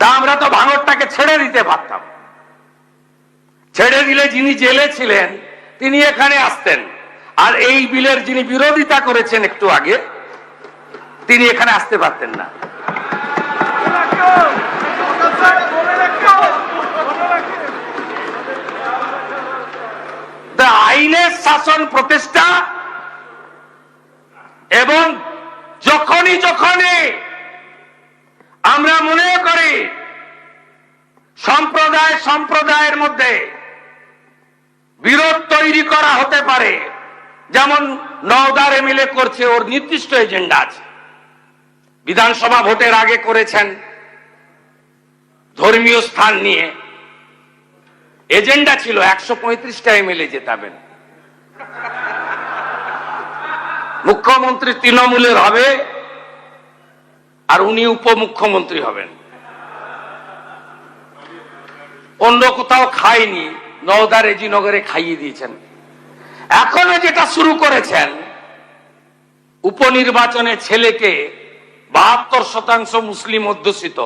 তা আমরা তো ভাঙড়টাকে ছেড়ে দিতে পারতাম। ছেড়ে দিলে যিনি জেলে ছিলেন তিনি এখানে আসতেন, আর এই বিলের যিনি বিরোধিতা করেছেন একটু আগে তিনি এখানে আসতে পারতেন না। আইনের শাসন প্রতিষ্ঠা এবং যখনই আমরা মনে করি সম্প্রদায়ের মধ্যে বিরোধ তৈরি করা হতে পারে, যেমন নওদার এমএলএ করছে, ওর নির্দিষ্ট এজেন্ডা আছে। বিধানসভা ভোটের আগে করেছেন ধর্মীয় স্থান নিয়ে, এজেন্ডা ছিল 135টা এমএলএ জেতাবেন, মুখ্যমন্ত্রী তৃণমূলের হবে আর উনি উপমুখ্যমন্ত্রী হবেন। অন্য কোথাও খায়নি, নওদা রেজিনগরে খাইয়ে দিয়েছেন। এখনো যেটা শুরু করেছেন, উপনির্বাচনে ছেলেকে 72% মুসলিম অধ্যুষিত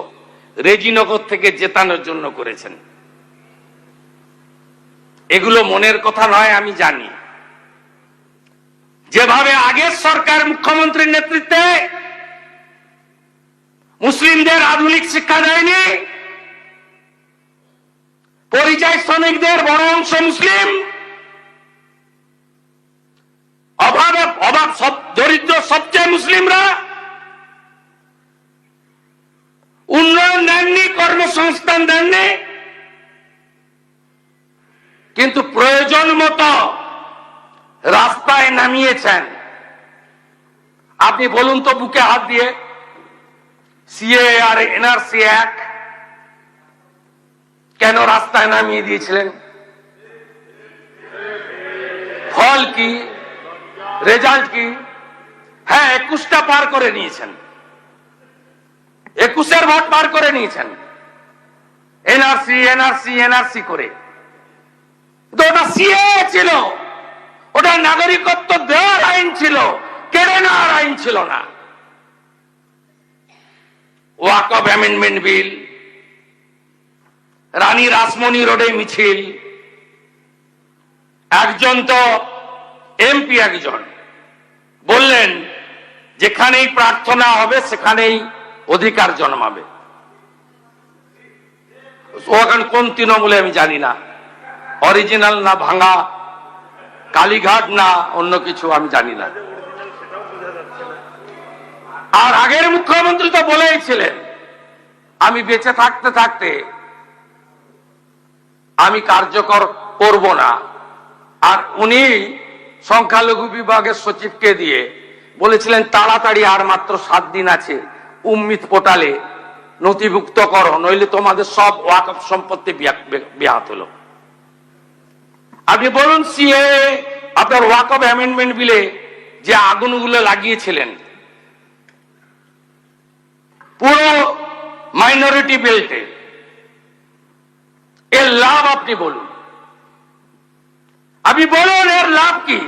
রেজিনগর থেকে জেতানোর জন্য করেছেন। এগুলো মনের কথা নয়, আমি জানি। যেভাবে আগের সরকার মুখ্যমন্ত্রীর নেতৃত্বে মুসলিমদের আধুনিক শিক্ষা দেয়নি, পরিযায়ী শ্রমিকদের বড় অংশ মুসলিম, অভাব দরিদ্র সবচেয়ে মুসলিমরা, উন্নয়ন দেননি, কর্মসংস্থান দেননি, কিন্তু প্রয়োজন মতো রাস্তায় নামিয়েছেন। আপনি বলুন তো বুকে হাত দিয়ে, সিএ আর এনআরসি এক কেন রাস্তায় নামিয়ে দিয়েছিলেন? ফল কি, রেজাল্ট কি? হ্যাঁ, 21টা পার করে নিয়েছেন, 21-এর ভোট পার করে নিয়েছেন এনআরসি করে। ওটা সিএ ছিল, ওটা নাগরিকত্ব দেওয়ার আইন ছিল, কেড়ে নেওয়ার আইন ছিল না। ওয়াকফ অ্যামেন্ডমেন্ট বিল, রানী রাসমণি রোডে মিছিল, একজন তো এমপি একজন বললেন যেখানেই প্রার্থনা হবে সেখানেই অধিকার জন্মাবে। ওখানে কোন তৃণমূলে আমি জানি না, অরিজিনাল না ভাঙা, কালীঘাট না অন্য কিছু আমি জানি না। আর আগের মুখ্যমন্ত্রী তো বলেইছিলেন আমি বেঁচে থাকতে থাকতে আমি কার্যকর করব না। আর উনি সংখ্যালঘু বিভাগের সচিবকে দিয়ে বলেছিলেন তাড়াতাড়ি, আর মাত্র 7 দিন আছে, উম্মিত পোর্টালে নথিভুক্ত করো, নইলে তোমাদের সব ওয়াকফ সম্পত্তি ব্যাহত হলো। আপনি বলুন সিএ, আপনার ওয়াকফ অ্যামেন্ডমেন্ট বিলে যে আগুনগুলো লাগিয়েছিলেন পুরো মাইনরিটি বেল্টে, এর লাভ আপনি বলুন, আপনি বলুন এর লাভ কি?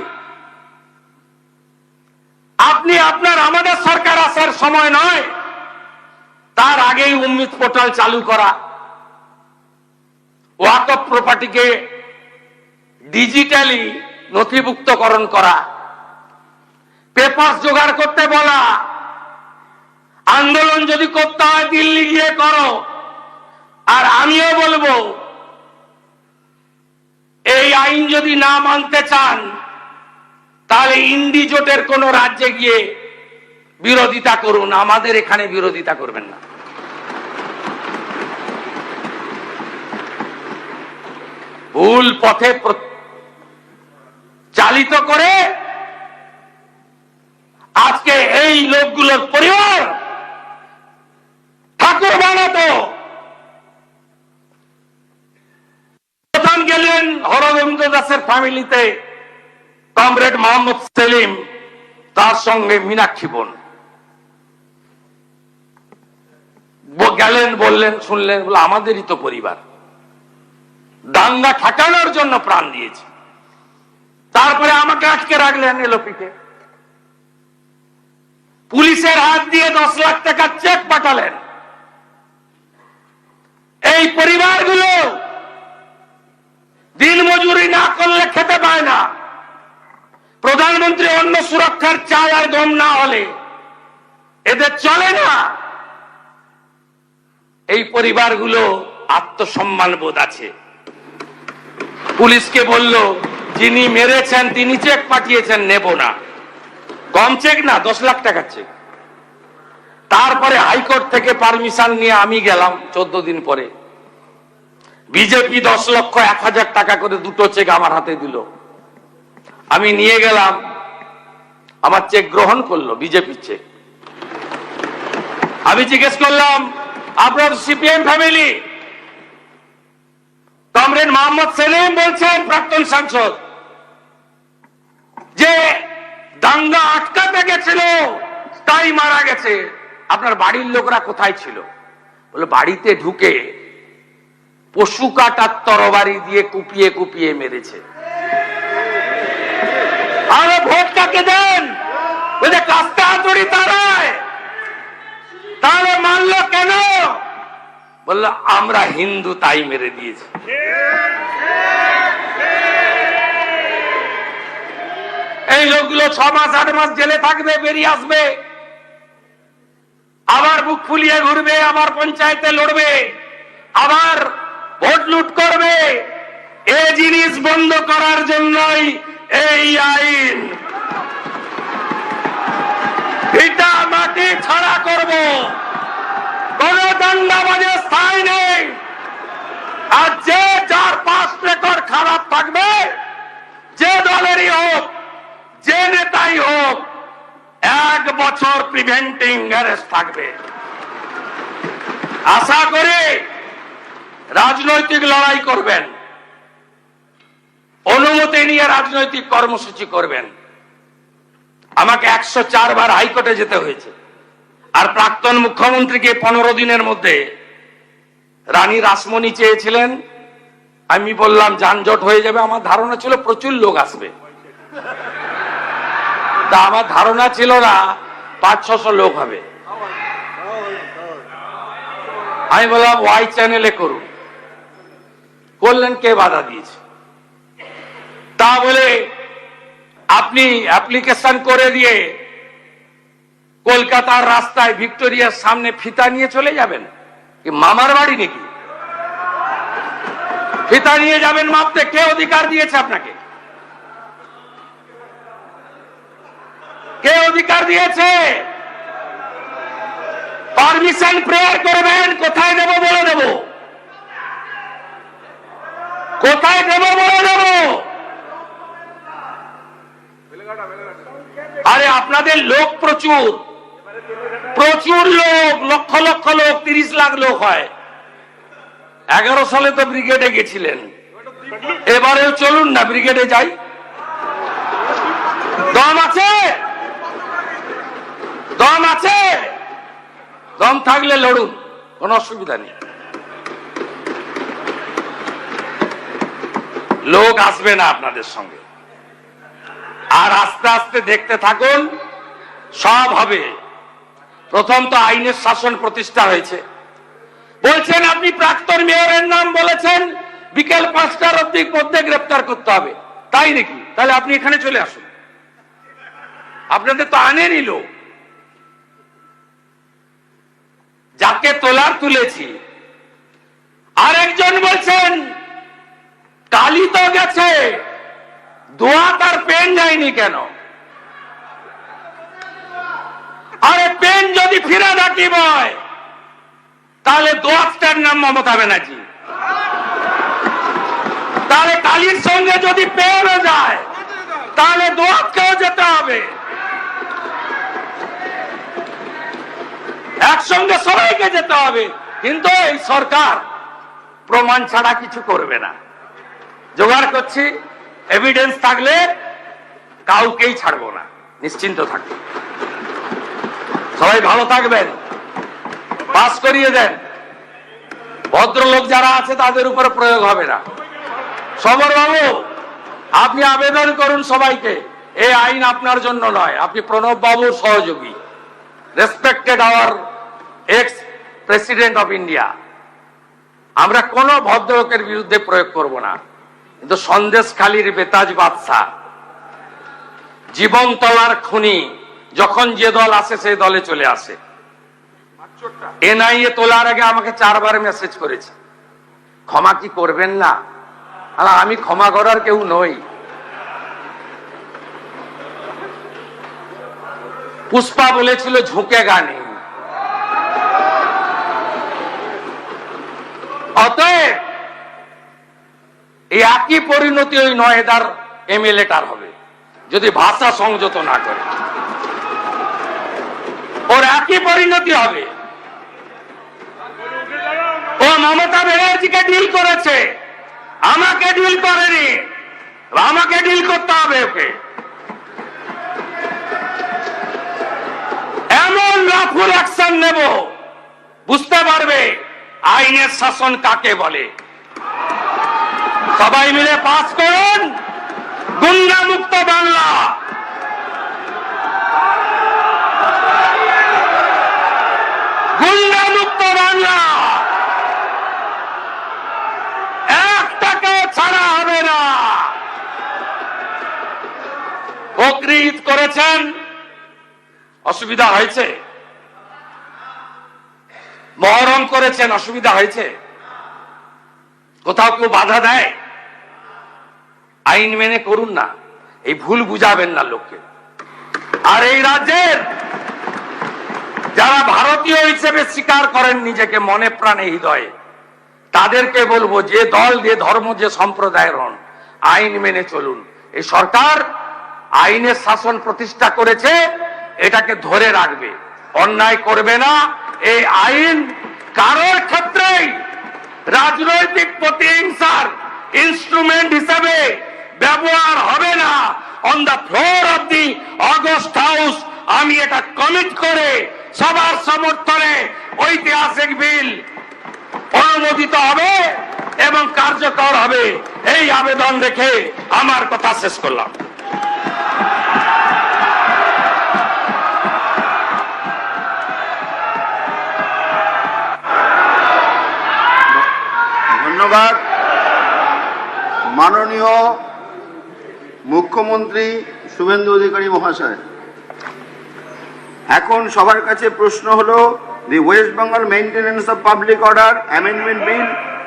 আপনি আমাদের সরকার আসার সময় নয়, তার আগেই উম্মিত পোর্টাল চালু করা, ওয়াকফ প্রপার্টিকে ডিজিটালি নথিভুক্তকরণ করা, পেপার জোগাড় করতে বলা, আন্দোলন যদি করতে হয় দিল্লি গিয়ে করো। আর আমিও বলবো এই আইন যদি না মানতে চান তাহলে ইন্ডি জোটের কোন রাজ্যে গিয়ে বিরোধিতা করুন, আমাদের এখানে বিরোধিতা করবেন না। ভুল পথে চালিত করে আজকে এই লোকগুলোর পরিবার ঠাকুর বানাতো। প্রথম গেলেন হরগোবিন্দ দাসের ফ্যামিলিতে কমরেড মোহাম্মদ সেলিম, তার সঙ্গে মীনাক্ষী বোন গেলেন, বললেন, শুনলেন, বলে আমাদেরই তো পরিবার, দাঙ্গা ঠেকানোর জন্য প্রাণ দিয়েছে। তারপরে আমাকে আটকে রাখলেন এলওপিতে, পুলিশের হাত দিয়ে 10 লাখ টাকার চেক পাঠালেন। ছেলেগুলো দিন মজুরি না করলে খেতে পায় না, প্রধানমন্ত্রী অন্ন সুরক্ষার চাল আর গম না হলে এদের চলে না। এই পরিবারগুলো আত্মসম্মান বোধ আছে। পুলিশকে বলল যিনি মেরেছেন তিনি চেক পাঠিয়েছেন, নেব না। কম চেক না, 10 লাখ টাকার চেক। তারপরে হাইকোর্ট থেকে পারমিশন নিয়ে আমি গেলাম 14 দিন পরে। বিজেপি 10 লক্ষ 1,000 টাকা করে দুটো চেক আমার হাতে দিল। আমি নিয়ে গেলাম, আমার চেক গ্রহণ করলো, বিজেপির চেক। আমি জিজ্ঞেস করলাম আপনার সিপিএম ফ্যামিলি? কমরেড মোহাম্মদ সেলিম বলছেন, প্রাক্তন সাংসদ, যে দাঙ্গা আটকাতে গেছিল তাই মারা গেছে। আপনার বাড়ির লোকরা কোথায় ছিল? বলে বাড়িতে ঢুকে পশু কাটার তরবারি দিয়ে কুপিয়ে কুপিয়ে মেরেছে। আরে ভোট কাকে দেন? বলে কাস্তে হাতুড়ি তারায়। তাহলে মানলো কেন? বললো আমরা হিন্দু তাই মেরে দিয়েছি। এই লোকগুলো 6 মাস 8 মাস জেলে থাকবে, বেরিয়ে আসবে, আবার বুক ফুলিয়ে ঘুরবে, আবার পঞ্চায়েতে লড়বে, আবার ভোট লুট করবে। এই জিনিস বন্ধ করার জন্যই এই আইন। এটা মাটি ছাড়া করব, কোন দাঙ্গাবাজের স্থায়ী নেই। আর যে যার পাস রেকর্ড খারাপ থাকবে, যে দলেরই হোক, যে নেতাই হোক, 1 বছর প্রিভেন্টিং অ্যারেস্ট থাকবে। আশা করি রাজনৈতিক লড়াই করবেন, অনুমতি নিয়ে রাজনৈতিক কর্মসূচি করবেন। আমাকে 104 বার হাইকোর্টে যেতে হয়েছে। আর প্রাক্তন মুখ্যমন্ত্রীকে 15 দিনের মধ্যে রানী রাসমণি চেয়েছিলেন। আমি বললাম যানজট হয়ে যাবে। আমার ধারণা ছিল প্রচুর লোক আসবে, তা আমার ধারণা ছিল না 500-600 লোক হবে। আমি বললাম ওয়াই চ্যানেলে করুন। করলেন, কে বাধা দিয়েছে? তা বলে আপনি অ্যাপ্লিকেশন করে দিয়ে কলকাতার রাস্তায় ভিক্টোরিয়ার সামনে ফিতা নিয়ে চলে যাবেন? কি মামার বাড়ি নাকি? ফিতা নিয়ে যাবেন মাপতে? কে অধিকার দিয়েছে আপনাকে? কে অধিকার দিয়েছে? পারমিশন প্রেয়ার করবেন, কোথায় দেব বলে দেব, কোথায় দেব বলে দেব। আরে আপনাদের লোক প্রচুর, প্রচুর লোক, লক্ষ লক্ষ লোক, 30 লাখ লোক হয়। 11 সালে তো ব্রিগেডে গেছিলেন, এবারেও চলুন না ব্রিগেডে যাই। দম আছে? দম আছে? দম থাকলে লড়ুন, কোনো অসুবিধা নেই। লোক আসবে না আপনাদের সঙ্গে। আর আস্তে আস্তে দেখতে থাকুন, সব হবে। প্রথম তো আইনের শাসন প্রতিষ্ঠা হয়েছে। বলছেন আপনি প্রাক্তন মেয়রের নাম বলেছেন, বিকেল 5টার মধ্যে গ্রেফতার করতে হবে, তাই নাকি? তাহলে আপনি এখানে চলে আসুন। আপনাদের তো আনেনি লোক। যাকে তোলার তুলেছি। আরেকজন বলছেন কালি তো গেছে, দোয়া তার পেন যায়নি কেন? আরে পেন যদি ফিরে রাখি হয়, তাহলে দোয়াতটার নাম মমতা ব্যানার্জি। তাহলে কালির সঙ্গে যদি পেনও যায়, তাহলে দোয়াতকেও যেতে হবে। একসঙ্গে সবাইকে যেতে হবে। কিন্তু এই সরকার প্রমাণ ছাড়া কিছু করবে না। জোগাড় করছি, এভিডেন্স থাকলে কাউকেই ছাড়বো না, নিশ্চিন্ত থাকবে। সবাই ভালো থাকবেন, পাস করিয়ে দেন। ভদ্রলোক যারা আছে তাদের উপরে প্রয়োগ হবে না। সমর বাবু, আপনি আবেদন করুন সবাইকে। এই আইন আপনার জন্য নয়, আপনি প্রণব বাবুর সহযোগী, respected our ex president of India. আমরা কোনো ভদ্রলোকের বিরুদ্ধে প্রয়োগ করব না, কিন্তু সন্দেশখালীর বেতাজ বাদশা, জীবনতলার খুনি, যখন যে দল আসে সেই দলে চলে আসে। এনআইএ তোলার আগে আমাকে 4 বার মেসেজ করেছে, ক্ষমা কি করবেন না? আমি ক্ষমা করার কেউ নই। পুষ্পা বলেছিল ঝুঁকে গানি। অতএব এই একই পরিণতি ওই নয়দার এমএলএটার হবে যদি ভাষা সংযত না করে। ওর একই পরিণতি হবে। ও মমতা ব্যানার্জিকে ডিল করেছে, আমাকে ডিল করেনি। আমাকে ডিল করতে হবে ওকে। এমন রাফুল অ্যাকশন নেব, বুঝতে পারবে আইনের শাসন কাকে বলে। সবাই মিলে পাস করুন গুন্ডা মুক্ত বাংলা। গুন্ডা মুক্ত বাংলা, 1 টাকাও ছাড়া হবে না। বকরিদ করেছেন, অসুবিধা হয়েছে? মহরম করেছেন, অসুবিধা হয়েছে? কোথাও কেউ বাধা দেয়? আইন মেনে করুন না, এই ভুল বুঝাবেন না লোককে। আর এই রাজ্যের যারা ভারতীয় হিসেবে স্বীকার করেন নিজেকে মনে প্রাণে হৃদয়ে, তাদেরকে বলবো যে দল, যে ধর্ম, যে সম্প্রদায়ের হন, আইন মেনে চলুন। এই সরকার আইনের শাসন প্রতিষ্ঠা করেছে, এটাকে ধরে রাখবে, অন্যায় করবে না। এই আইন কারোর ক্ষেত্রেই রাজনৈতিক প্রতিহিংসার ইনস্ট্রুমেন্ট হিসেবে ব্যবহার হবে না। On the floor of the August house আমি এটা কমিট করে সবার সমর্থনে ঐতিহাসিক বিল অনুমোদিত হবে এবং কার্যকর হবে, এই আবেদন রেখে আমার কথা শেষ করলাম। ধন্যবাদ। মাননীয় মুখ্যমন্ত্রী শুভেন্দু অধিকারী মহাশয়, এখন সবার কাছে প্রশ্ন হলো the West Bengal maintenance of public order amendment bill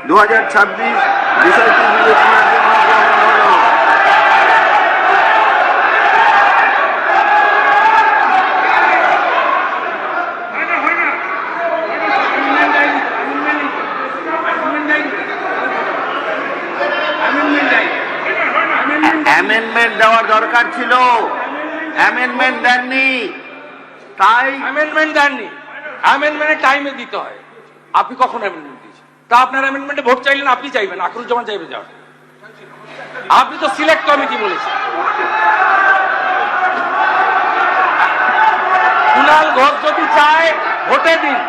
2026 বিষয়টি বিবেচনার জন্য গ্রহণ হলো। অ্যামেন্ডমেন্ট দেওয়ার দরকার ছিল, অ্যামেন্ডমেন্ট দেননি, তাই অ্যামেন্ডমেন্ট দেননি। অ্যামেন্ডমেন্টে টাইমে দিতে হয়। আপনি কখন অ্যামেন্ডমেন্ট দিয়েছেন? তা আপনার অ্যামেন্ডমেন্টে ভোট চাইলেন, আপনি চাইবেন, আখরুজ্জামান চাইবে যাও। আপনি তো সিলেক্ট কমিটি বলেছেন। কুণাল ঘোষ যদি চায় ভোটে দিন,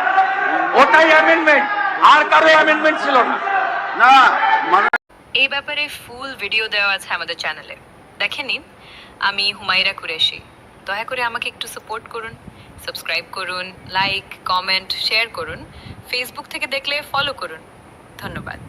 ওটাই অ্যামেন্ডমেন্ট, আর কারো অ্যামেন্ডমেন্ট ছিল না। না। এই ব্যাপারে ফুল ভিডিও দেওয়া আছে আমাদের চ্যানেলে, দেখে নিন। আমি হুমায়রা কুরেশি। দয়া করে আমাকে একটু সাপোর্ট করুন, সাবস্ক্রাইব করুন, লাইক, কমেন্ট, শেয়ার করুন। ফেসবুক থেকে দেখলে ফলো করুন। ধন্যবাদ।